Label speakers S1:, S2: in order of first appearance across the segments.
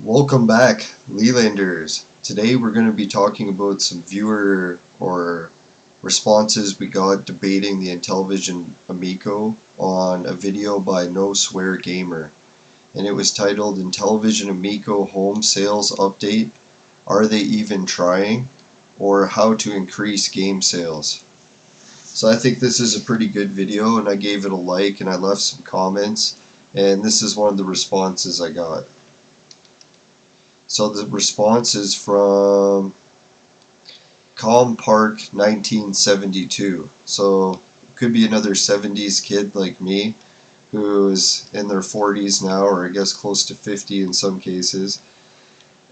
S1: Welcome back, Lelanders. Today we're going to be talking about some viewer or responses we got debating the Intellivision Amico on a video by No Swear Gamer. And it was titled Intellivision Amico Home Sales Update. Are they even trying? Or how to increase game sales. So I think this is a pretty good video, and I gave it a like and I left some comments, and this is one of the responses I got. So the response is from Calm Park 1972. So it could be another 70s kid like me who's in their 40s now, or I guess close to 50 in some cases,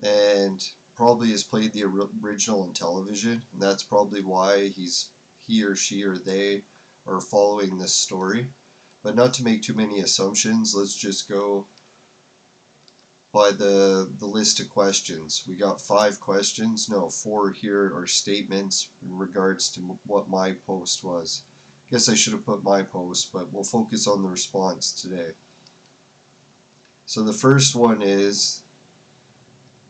S1: and probably has played the original Intellivision, and that's probably why he or she or they are following this story. But not to make too many assumptions, let's just go by the list of questions. We got 5 questions. No, 4 here are statements in regards to what my post was. I guess I should have put my post, but we'll focus on the response today. So the first one is,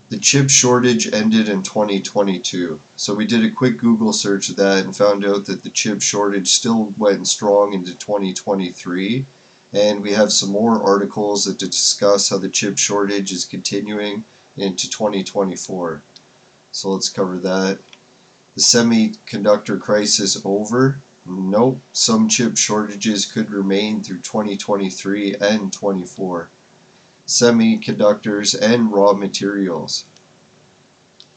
S1: the chip shortage ended in 2022. So we did a quick Google search of that and found out that the chip shortage still went strong into 2023. And we have some more articles that discuss how the chip shortage is continuing into 2024. So let's cover that. The semiconductor crisis over? Nope. Some chip shortages could remain through 2023 and 24. Semiconductors and raw materials.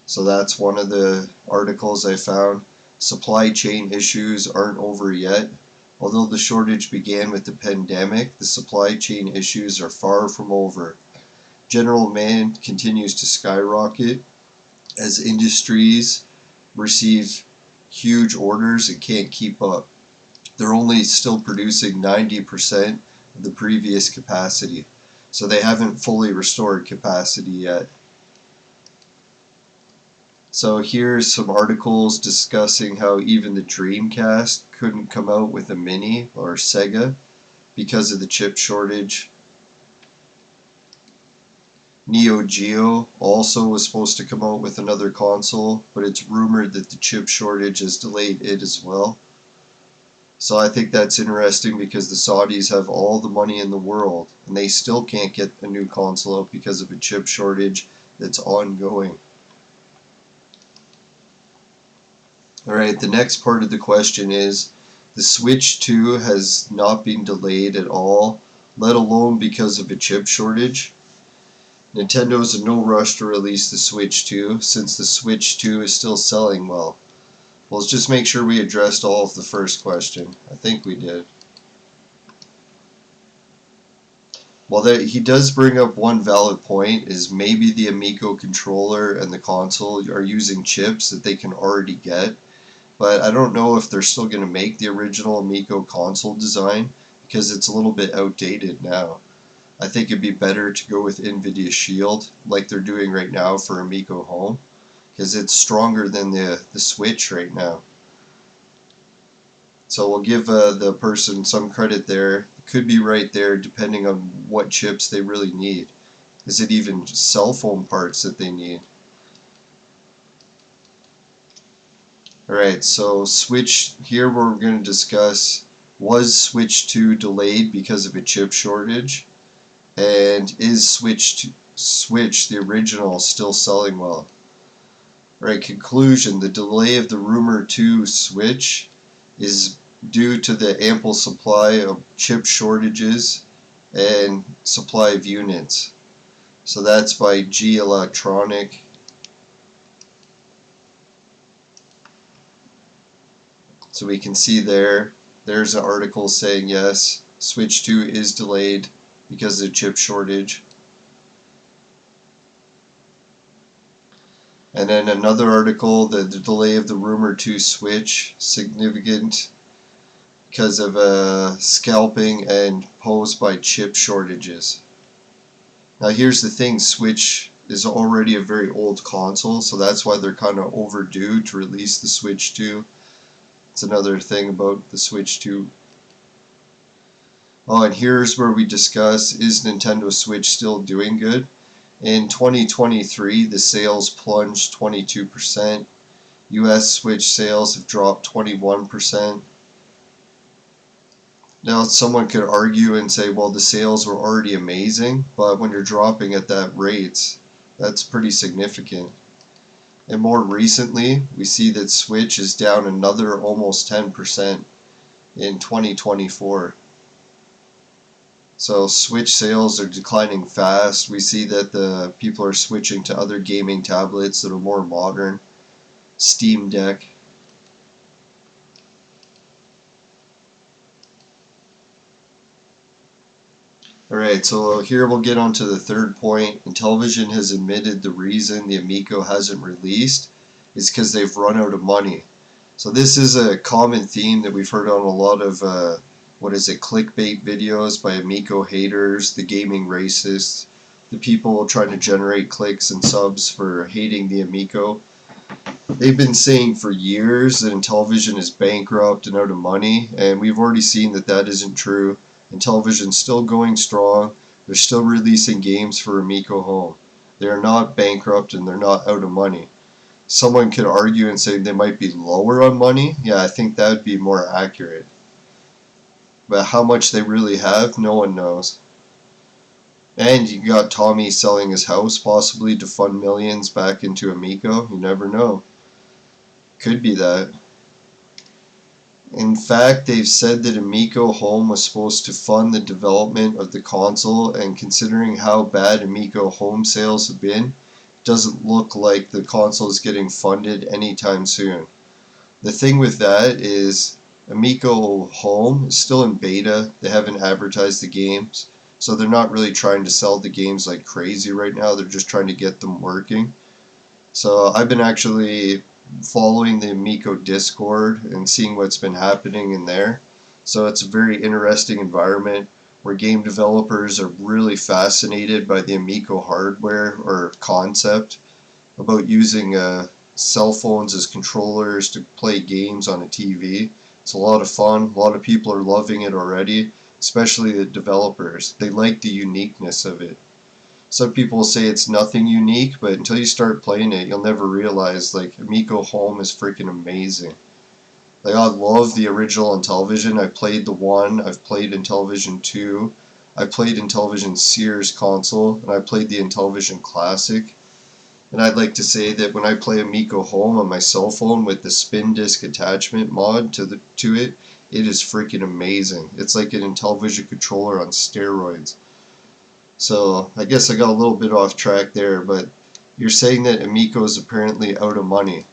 S1: So that's one of the articles I found. Supply chain issues aren't over yet. Although the shortage began with the pandemic, the supply chain issues are far from over. General demand continues to skyrocket as industries receive huge orders and can't keep up. They're only still producing 90% of the previous capacity, so they haven't fully restored capacity yet. So here's some articles discussing how even the Dreamcast couldn't come out with a Mini or Sega because of the chip shortage. Neo Geo also was supposed to come out with another console, but it's rumored that the chip shortage has delayed it as well. So I think that's interesting because the Saudis have all the money in the world and they still can't get a new console out because of a chip shortage that's ongoing. Alright, the next part of the question is, the Switch 2 has not been delayed at all, let alone because of a chip shortage. Nintendo's in no rush to release the Switch 2, since the Switch 2 is still selling well. Well, let's just make sure we addressed all of the first question. I think we did. Well, he does bring up one valid point, is maybe the Amico controller and the console are using chips that they can already get. But I don't know if they're still going to make the original Amico console design because it's a little bit outdated now. I think it'd be better to go with NVIDIA Shield like they're doing right now for Amico Home because it's stronger than the Switch right now. So we'll give the person some credit there. It could be right there depending on what chips they really need. Is it even cell phone parts that they need? Alright, so Switch, here we're going to discuss, was Switch 2 delayed because of a chip shortage? And is Switch, the original, still selling well? Alright, conclusion, the delay of the rumored 2 Switch is due to the ample supply of chip shortages and supply of units. So that's by G Electronic. So we can see there's an article saying yes, Switch 2 is delayed because of the chip shortage. And then another article, the delay of the rumored 2 Switch, significant because of scalping and posed by chip shortages. Now here's the thing, Switch is already a very old console, so that's why they're kind of overdue to release the Switch 2. It's another thing about the Switch 2. Oh, and here's where we discuss, is Nintendo Switch still doing good? In 2023, the sales plunged 22%. US Switch sales have dropped 21%. Now, someone could argue and say, well, the sales were already amazing, but when you're dropping at that rate, that's pretty significant. And more recently, we see that Switch is down another almost 10% in 2024. So Switch sales are declining fast. We see that the people are switching to other gaming tablets that are more modern. Steam Deck. Alright, so here we'll get on to the third point. Intellivision has admitted the reason the Amico hasn't released is because they've run out of money. So this is a common theme that we've heard on a lot of clickbait videos by Amico haters, the gaming racists, the people trying to generate clicks and subs for hating the Amico. They've been saying for years that Intellivision is bankrupt and out of money, and we've already seen that that isn't true. Intellivision's still going strong. They're still releasing games for Amico Home. They're not bankrupt and they're not out of money. Someone could argue and say they might be lower on money. Yeah, I think that would be more accurate. But how much they really have, no one knows. And you got Tommy selling his house possibly to fund millions back into Amico. You never know. Could be that. In fact, they've said that Amico Home was supposed to fund the development of the console, and considering how bad Amico Home sales have been, it doesn't look like the console is getting funded anytime soon. The thing with that is Amico Home is still in beta. They haven't advertised the games, so they're not really trying to sell the games like crazy right now. They're just trying to get them working. So I've been actually following the Amico Discord and seeing what's been happening in there. So it's a very interesting environment where game developers are really fascinated by the Amico hardware or concept about using cell phones as controllers to play games on a TV. It's a lot of fun. A lot of people are loving it already, especially the developers. They like the uniqueness of it. Some people say it's nothing unique, but until you start playing it, you'll never realize, like, Amico Home is freaking amazing. Like, I love the original Intellivision. I played the 1, I've played Intellivision 2, I played Intellivision Sears console, and I played the Intellivision Classic. And I'd like to say that when I play Amico Home on my cell phone with the spin disc attachment mod to it, it is freaking amazing. It's like an Intellivision controller on steroids. So I guess I got a little bit off track there, but you're saying that Amico is apparently out of money.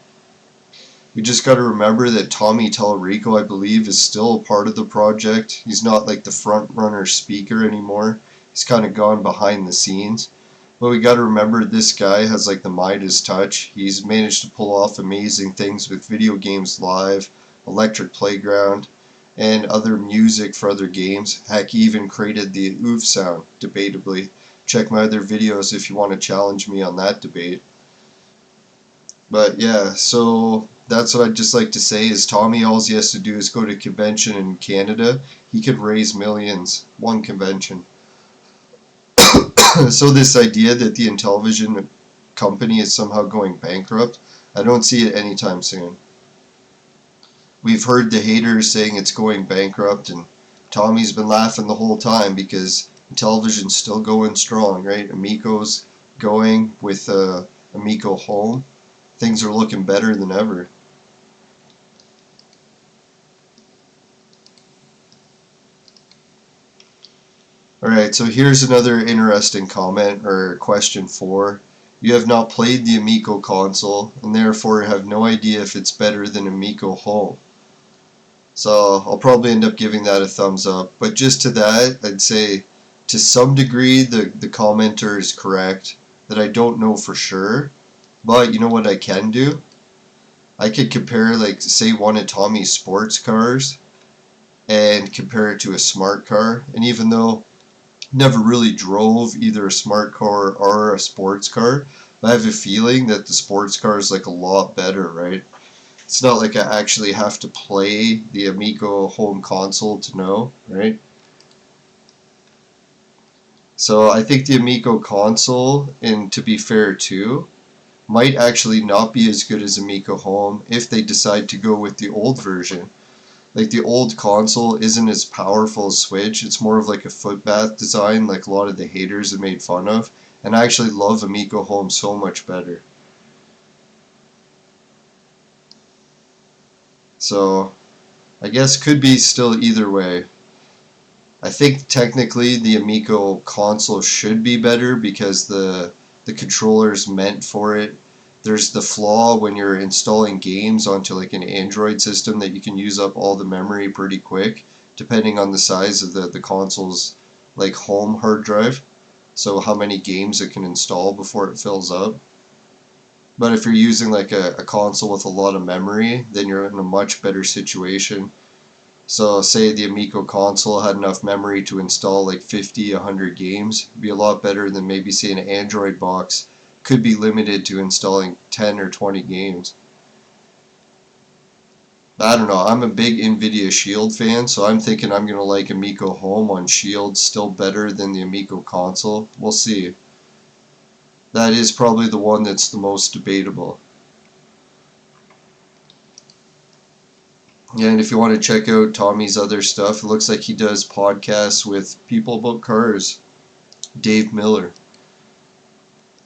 S1: You just got to remember that Tommy Tallarico, I believe, is still a part of the project. He's not like the front runner speaker anymore. He's kind of gone behind the scenes. But we got to remember this guy has like the Midas touch. He's managed to pull off amazing things with Video Games Live, Electric Playground, and other music for other games. Heck, he even created the oof sound, debatably. Check my other videos if you want to challenge me on that debate. But yeah, so that's what I'd just like to say is Tommy, all he has to do is go to a convention in Canada. He could raise millions, one convention. So this idea that the Intellivision company is somehow going bankrupt, I don't see it anytime soon. We've heard the haters saying it's going bankrupt, and Tommy's been laughing the whole time because Intellivision's still going strong, right? Amico's going with Amico Home. Things are looking better than ever. Alright, so here's another interesting comment or question 4. You have not played the Amico console and therefore have no idea if it's better than Amico Home. So I'll probably end up giving that a thumbs up. But just to that, I'd say to some degree the commenter is correct, that I don't know for sure. But you know what I can do? I could compare, like, say one of Tommy's sports cars and compare it to a smart car. And even though I never really drove either a smart car or a sports car, I have a feeling that the sports car is like a lot better, right? It's not like I actually have to play the Amico home console to know, right? So I think the Amico console, and to be fair too, might actually not be as good as Amico Home if they decide to go with the old version. Like the old console isn't as powerful as Switch. It's more of like a footbath design, like a lot of the haters have made fun of. And I actually love Amico Home so much better. So I guess could be still either way. I think technically the Amico console should be better because the controller's meant for it. There's the flaw when you're installing games onto like an Android system that you can use up all the memory pretty quick, depending on the size of the console's like home hard drive. So how many games it can install before it fills up. But if you're using like a console with a lot of memory, then you're in a much better situation. So say the Amico console had enough memory to install like 50, 100 games. It'd be a lot better than maybe say an Android box could be limited to installing 10 or 20 games. I don't know. I'm a big Nvidia Shield fan, so I'm thinking I'm going to like Amico Home on Shield still better than the Amico console. We'll see. That is probably the one that's the most debatable. Yeah, and if you want to check out Tommy's other stuff, it looks like he does podcasts with people about cars. Dave Miller.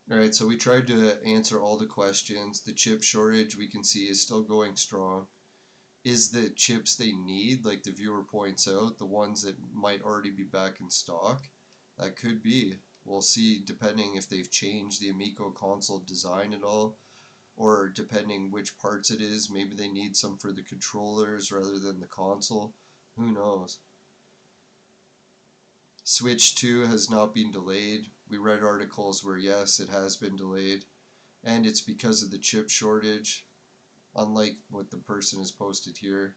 S1: Alright, so we tried to answer all the questions. The chip shortage we can see is still going strong. Is the chips they need, like the viewer points out, the ones that might already be back in stock? That could be. We'll see depending if they've changed the Amico console design at all, or depending which parts it is. Maybe they need some for the controllers rather than the console. Who knows? Switch 2 has not been delayed. We read articles where yes, it has been delayed, and it's because of the chip shortage, unlike what the person has posted here.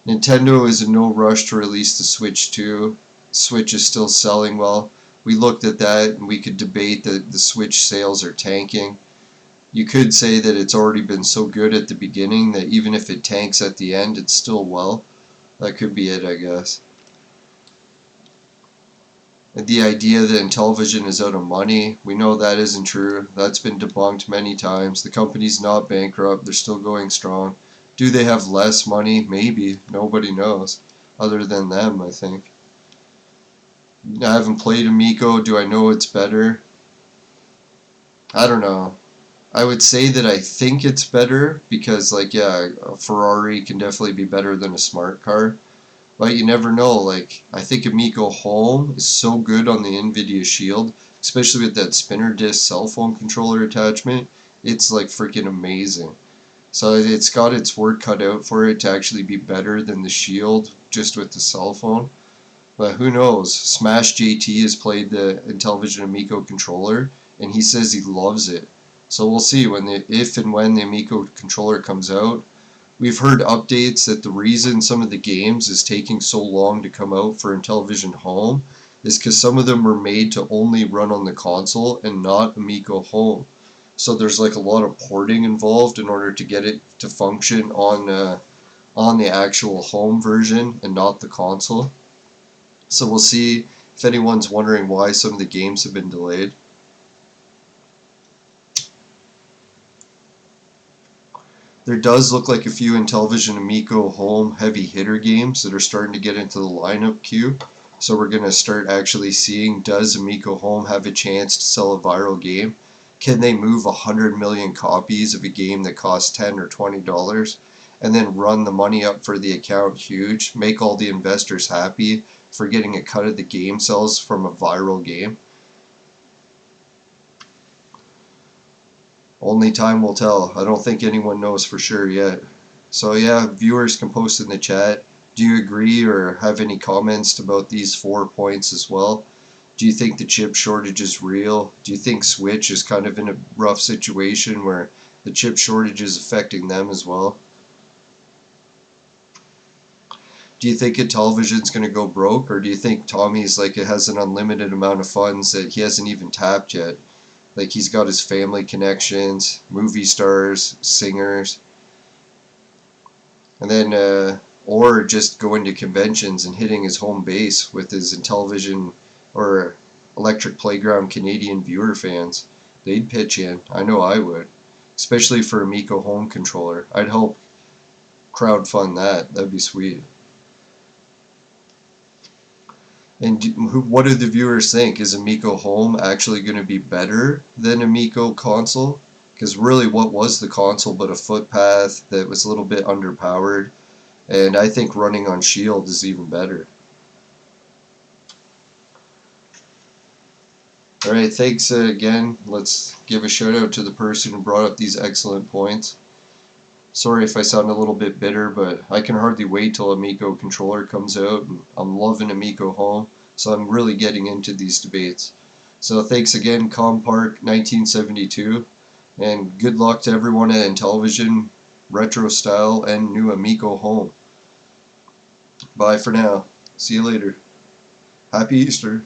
S1: Nintendo is in no rush to release the Switch 2. Switch is still selling well. We looked at that and we could debate that the Switch sales are tanking. You could say that it's already been so good at the beginning that even if it tanks at the end, it's still well. That could be it, I guess. The idea that Intellivision is out of money, we know that isn't true. That's been debunked many times. The company's not bankrupt. They're still going strong. Do they have less money? Maybe. Nobody knows. Other than them, I think. I haven't played Amico. Do I know it's better? I don't know. I would say that I think it's better because, like, yeah, a Ferrari can definitely be better than a smart car. But you never know. Like, I think Amico Home is so good on the Nvidia Shield, especially with that spinner disc cell phone controller attachment. It's like freaking amazing. So it's got its work cut out for it to actually be better than the Shield just with the cell phone. But who knows? Smash JT has played the Intellivision Amico controller, and he says he loves it. So we'll see if and when the Amico controller comes out. We've heard updates that the reason some of the games is taking so long to come out for Intellivision Home is because some of them were made to only run on the console and not Amico Home. So there's like a lot of porting involved in order to get it to function on the actual home version and not the console. So we'll see if anyone's wondering why some of the games have been delayed. There does look like a few Intellivision Amico Home heavy hitter games that are starting to get into the lineup queue. So we're going to start actually seeing, does Amico Home have a chance to sell a viral game? Can they move 100 million copies of a game that costs $10 or $20 and then run the money up for the account huge, make all the investors happy for getting a cut of the game sales from a viral game? Only time will tell. I don't think anyone knows for sure yet. So yeah, viewers can post in the chat. Do you agree or have any comments about these 4 points as well? Do you think the chip shortage is real? Do you think Switch is kind of in a rough situation where the chip shortage is affecting them as well? Do you think Intellivision's going to go broke, or do you think Tommy's like it has an unlimited amount of funds that he hasn't even tapped yet? Like he's got his family connections, movie stars, singers, and then or just going to conventions and hitting his home base with his Intellivision or Electric Playground Canadian viewer fans. They'd pitch in. I know I would. Especially for Amico home controller. I'd help crowdfund that. That'd be sweet. And what do the viewers think? Is Amico Home actually going to be better than Amico Console? Because really, what was the console but a footpath that was a little bit underpowered? And I think running on Shield is even better. Alright, thanks again. Let's give a shout out to the person who brought up these excellent points. Sorry if I sound a little bit bitter, but I can hardly wait till Amico controller comes out. And I'm loving Amico Home, so I'm really getting into these debates. So thanks again, Compark 1972, and good luck to everyone at Intellivision, Retro Style, and new Amico Home. Bye for now. See you later. Happy Easter.